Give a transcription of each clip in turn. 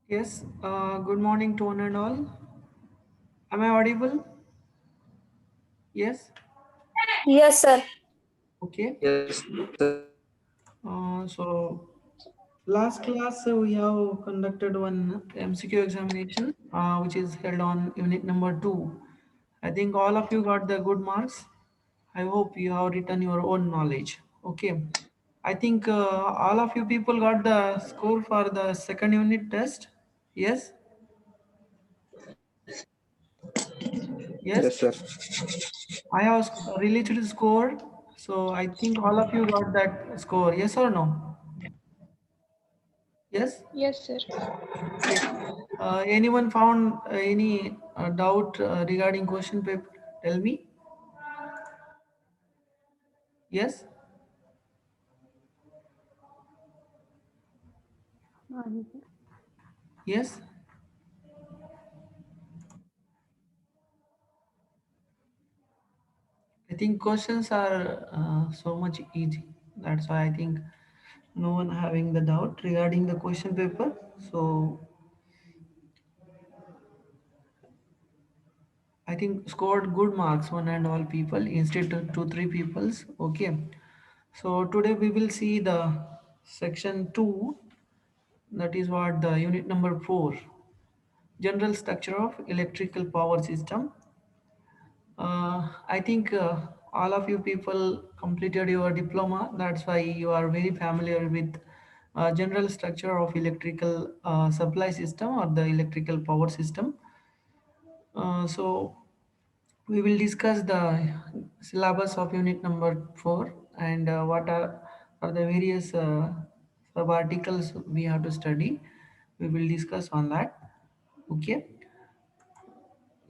Yes, good morning to one and all. Am I audible? Yes, Yes, sir. okay. Yes, sir. So, last class we have conducted one MCQ examination which is held on unit number 2. I think all of you got the good marks. I hope you have written your own knowledge. Okay. I think all of you people got the score for the second unit test. Yes, yes. Yes, sir. I have released the score, so I think all of you got that score. Yes or no? Yes. Yes, sir. Okay. Anyone found any doubt regarding question paper? Tell me. Yes. Yes. I think questions are so much easy. That's why I think no one having the doubt regarding the question paper. So I think scored good marks one and all people instead of two three peoples. Okay. So today we will see the section 2, that is what the unit number 4, general structure of electrical power system. I think all of you people completed your diploma, that's why you are very familiar with general structure of electrical supply system or the electrical power system. So we will discuss the syllabus of unit number 4 and what are the various sub-articles we have to study. We will discuss on that. Okay.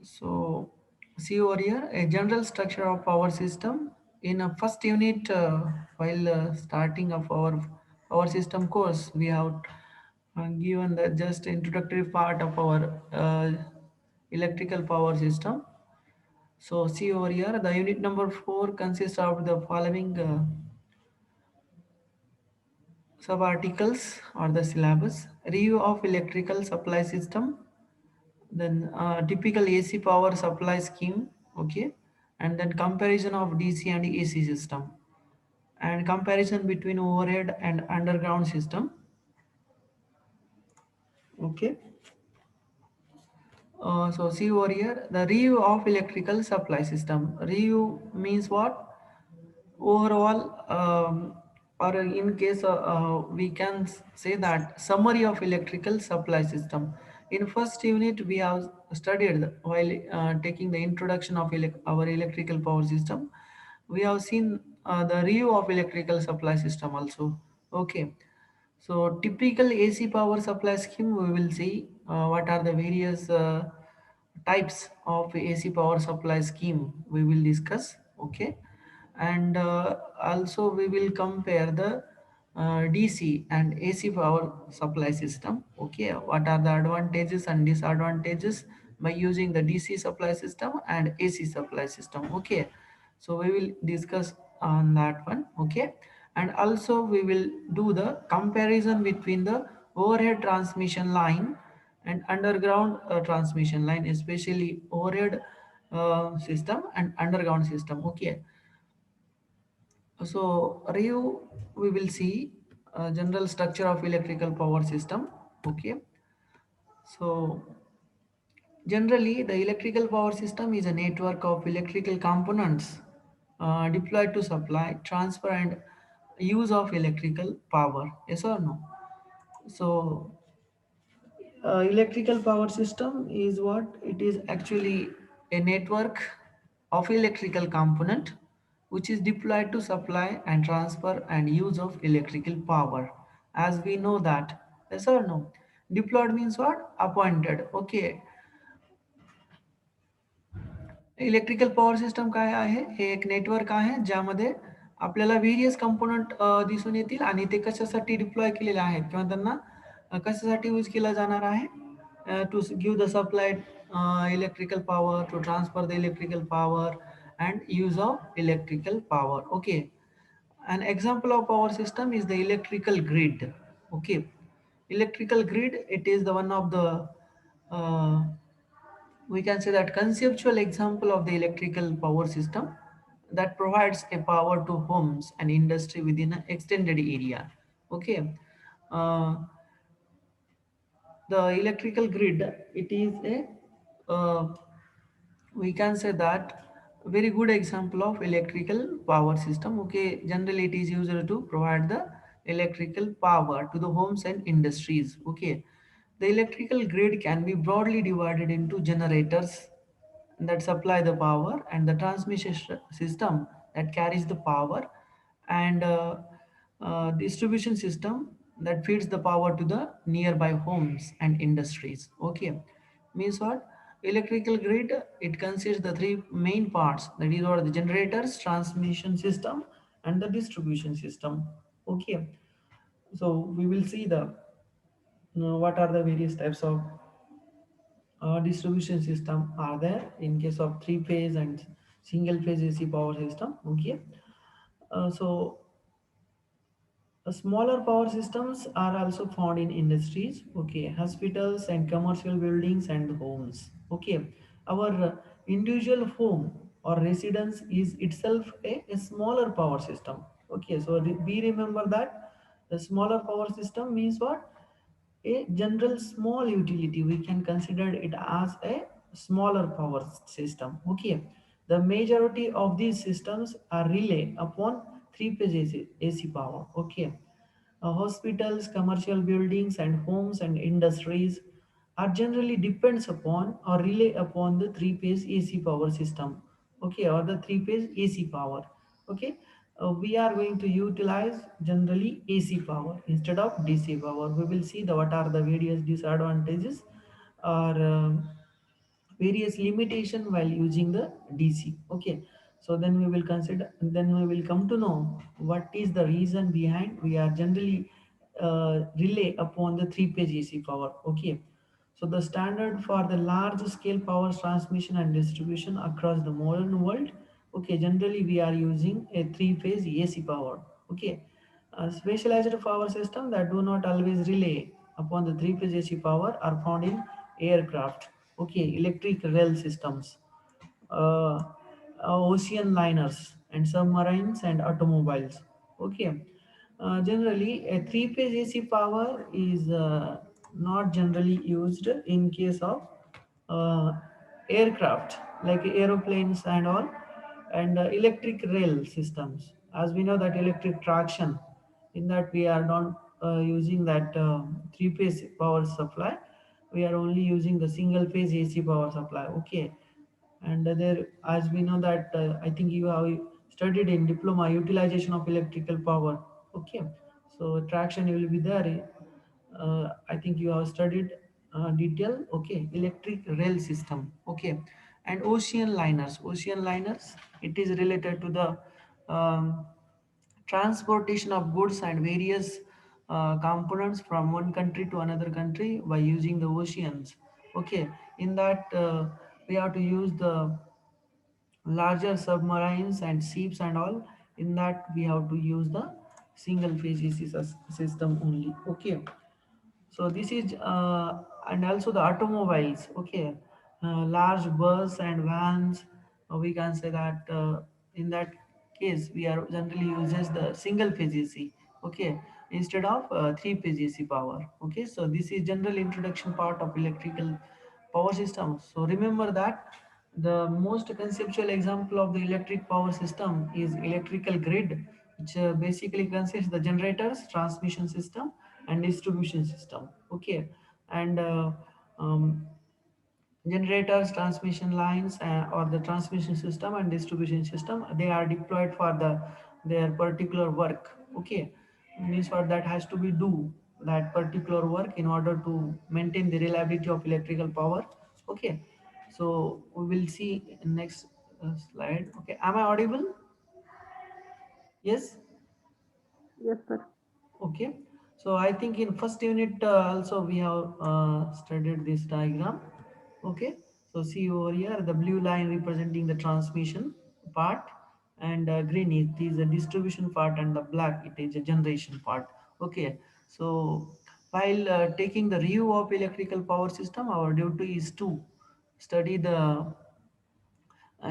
So see over here, a general structure of power system. In a first unit, while starting of our power system course, we have given the just introductory part of our electrical power system. So see over here, the unit number 4 consists of the following sub-articles or the syllabus. Review of electrical supply system, then typical AC power supply scheme, okay, and then comparison of DC and AC system, and comparison between overhead and underground system, okay. So see over here, the review of electrical supply system. Review means what? Overall, or in case we can say that summary of electrical supply system. In first unit we have studied while taking the introduction of our electrical power system, we have seen the review of electrical supply system also. Okay. So typical AC power supply scheme, we will see what are the various types of AC power supply scheme we will discuss. Okay. And also we will compare the DC and AC power supply system. Okay. What are the advantages and disadvantages by using the DC supply system and AC supply system. Okay. So we will discuss on that one. Okay. And also we will do the comparison between the overhead transmission line and underground transmission line, especially overhead system and underground system. Okay. So review, we will see general structure of electrical power system. Okay. So generally, the electrical power system is a network of electrical components deployed to supply, transfer, and use of electrical power. Yes or no? So, electrical power system is what? It is actually a network of electrical component which is deployed to supply and transfer and use of electrical power. As we know that. Yes or no? Deployed means what? Appointed. Okay. Electrical power system काय आहे? हे एक network आहे ज्यामध्ये आपल्याला various component दिसून येतील आणि ते कशासाठी डिप्लॉय केलेले आहेत किंवा त्यांना कशासाठी यूज केला जाणार आहे, to give the supply electrical power, to transfer the electrical power and use of electrical power. Okay. An example of power system is the electrical grid. Okay. Electrical grid, it is the one of the uh, we can say that conceptual example of the electrical power system that provides a power to homes and industry within an extended area. Okay. uh, the electrical grid, it is a we can say that very good example of electrical power system. Okay, generally it is used to provide the electrical power to the homes and industries. Okay, the electrical grid can be broadly divided into generators that supply the power and the transmission system that carries the power, and distribution system that feeds the power to the nearby homes and industries. Okay, means what? Electrical grid, it consists the three main parts, that is what, the generators, transmission system, and the distribution system. Okay, so we will see the what are the various types of distribution system are there in case of three phase and single phase AC power system. Okay, so smaller power systems are also found in industries, okay, hospitals and commercial buildings and homes. Okay, our individual home or residence is itself a smaller power system. Okay, so we remember that the smaller power system means what? A general small utility, we can consider it as a smaller power system. Okay, the majority of these systems are relay upon three phase AC power. Okay, hospitals, commercial buildings, and homes and industries are generally depends upon or rely upon the three-phase AC power system. Okay, or the three-phase AC power. Okay, we are going to utilize generally AC power instead of DC power. We will see the what are the various disadvantages or various limitation while using the DC. Okay, so then we will consider, then we will come to know what is the reason behind we are generally relay upon the three-phase AC power. Okay, so the standard for the large scale power transmission and distribution across the modern world. Okay, generally we are using a three-phase AC power. Okay, a specialized power system that do not always rely upon the three-phase AC power are found in aircraft. Okay, electric rail systems, uh, ocean liners and submarines and automobiles. Okay, generally a three-phase AC power is not generally used in case of uh, aircraft like aeroplanes and all, and electric rail systems, as we know that electric traction, in that we are not using that three-phase power supply, we are only using the single phase AC power supply. Okay, and there, as we know that I think you have studied in diploma utilization of electrical power. Okay, so traction will be there. I think you have studied detail. Okay, electric rail system. Okay, and ocean liners. Ocean liners, it is related to the transportation of goods and various components from one country to another country by using the oceans. Okay, in that we have to use the larger submarines and ships and all. In that we have to use the single phase AC system only. Okay, so this is and also the automobiles. Okay, large bus and vans, we can say that in that case we are generally uses the single phase AC. Okay, instead of three phase AC power. Okay, so this is general introduction part of electrical power system. So remember that the most conceptual example of the electric power system is electrical grid, which basically consists the generators, transmission system, and distribution system. Okay, and generators, transmission lines, or the transmission system and distribution system, they are deployed for their particular work. Okay, means what that has to be do that particular work in order to maintain the reliability of electrical power. Okay, so we will see in next slide. Okay, am I audible? Yes. Yes, sir. Okay, so I think in first unit also we have studied this diagram. Okay, so see over here the blue line representing the transmission part, and green is the distribution part, and the black it is a generation part. Okay, so while taking the review of electrical power system, our duty is to study the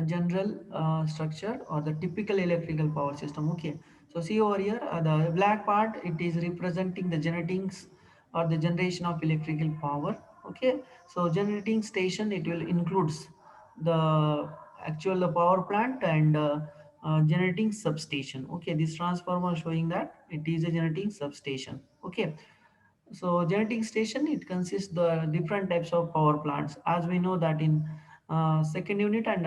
general structure or the typical electrical power system. Okay, so see over here, the black part, it is representing the genetings or the generation of electrical power. Okay, so generating station, it will includes the actual the power plant and generating substation. Okay, this transformer showing that it is a generating substation. Okay, so generating station, it consists the different types of power plants. As we know that in second unit and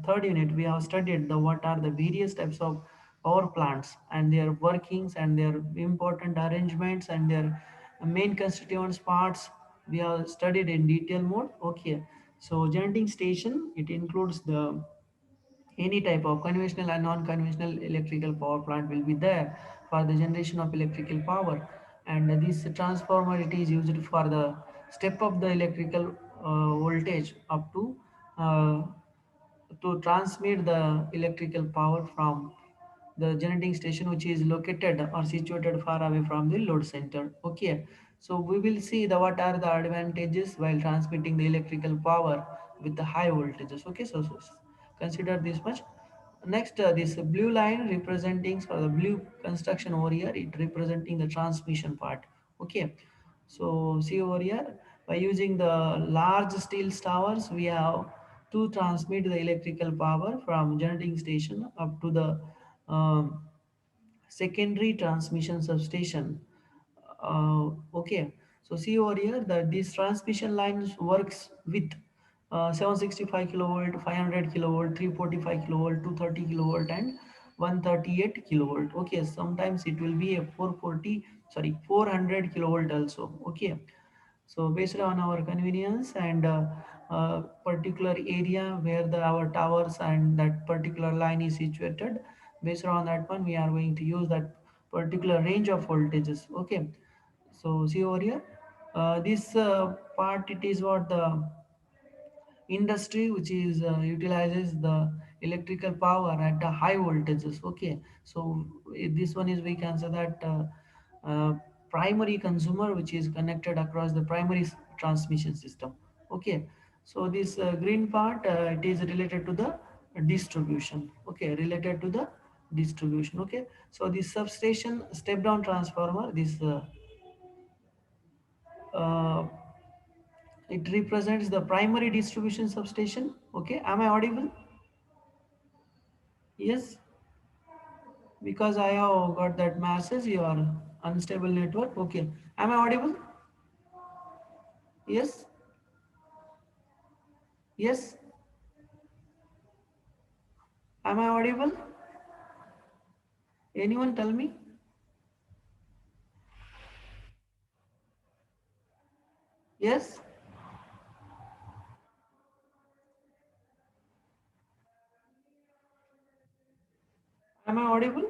third unit, we have studied the what are the various types of power plants and their workings and their important arrangements and their main constituents parts. We have studied in detail mode. Okay, so generating station, it includes the any type of conventional and non-conventional electrical power plant will be there for the generation of electrical power, and this transformer, it is used for the step up the electrical voltage up uh, to transmit the electrical power from the generating station, which is located or situated far away from the load center. Okay, so we will see the what are the advantages while transmitting the electrical power with the high voltages. Okay, so consider this much. Next, this blue line representing, for the blue construction over here, it representing the transmission part. Okay, so see over here, by using the large steel towers, we have to transmit the electrical power from generating station up to the um, secondary transmission substation. Okay, so see over here that this transmission lines works with 765 kilovolt, 500 kilovolt, 345 kilovolt, 230 kilovolt, and 138 kilovolt. Okay, sometimes it will be a 440, sorry, 400 kilovolt also. Okay, so based on our convenience and particular area where our towers and that particular line is situated, based on that one, we are going to use that particular range of voltages. Okay, so see over here, this part, it is what the industry which is utilizes the electrical power at the high voltages. Okay, so this one is, we can say that primary consumer which is connected across the primary transmission system. Okay, so this green part, it is related to the distribution. Okay, related to the distribution. Okay, so this substation step down transformer, this uh, it represents the primary distribution substation. Okay, am I audible? Yes, because I have got that message, your unstable network. Okay, am I audible? Yes, yes, am I audible? Anyone tell me? Yes, am I audible?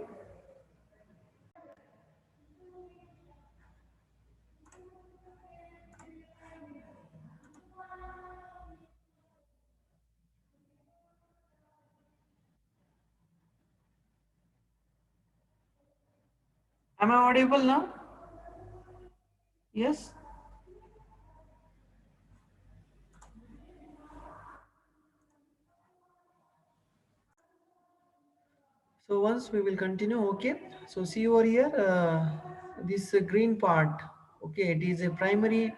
Am I audible now? Yes. So once we will continue. Okay, so see over here, this green part. Okay, it is a primary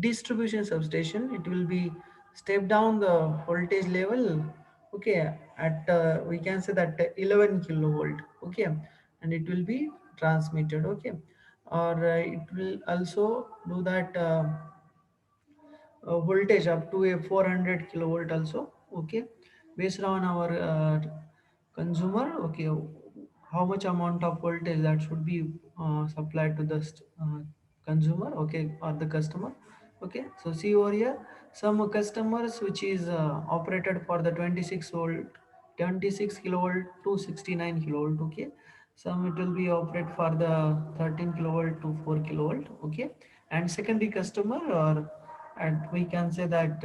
distribution substation. It will be step down the voltage level. Okay, at we can say that 11 kilovolt. Okay, and it will be transmitted. Okay, or it will also do that voltage up to a 400 kilovolt also. Okay, based on our consumer. Okay, how much amount of voltage that should be supplied to the consumer, okay, or the customer. Okay, so see over here, some customers which is operated for the 26 volt, 26 kilovolt to 69 kilovolt. Okay, some it will be operate for the 13 kilovolt to 4 kilovolt. Okay, and secondary customer, or and we can say that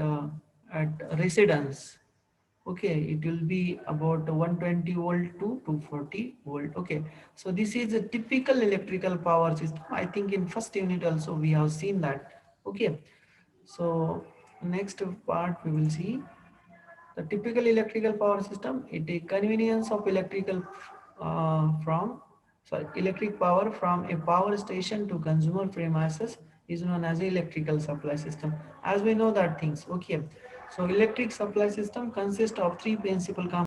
at residence. Okay, it will be about 120 volt to 240 volt. Okay, so this is a typical electrical power system. I think in first unit also we have seen that. Okay, so next part we will see the typical electrical power system. It is convenience of electrical from sorry electric power from a power station to consumer premises is known as a electrical supply system. As we know that things. Okay, so electric supply system consists of three principal components.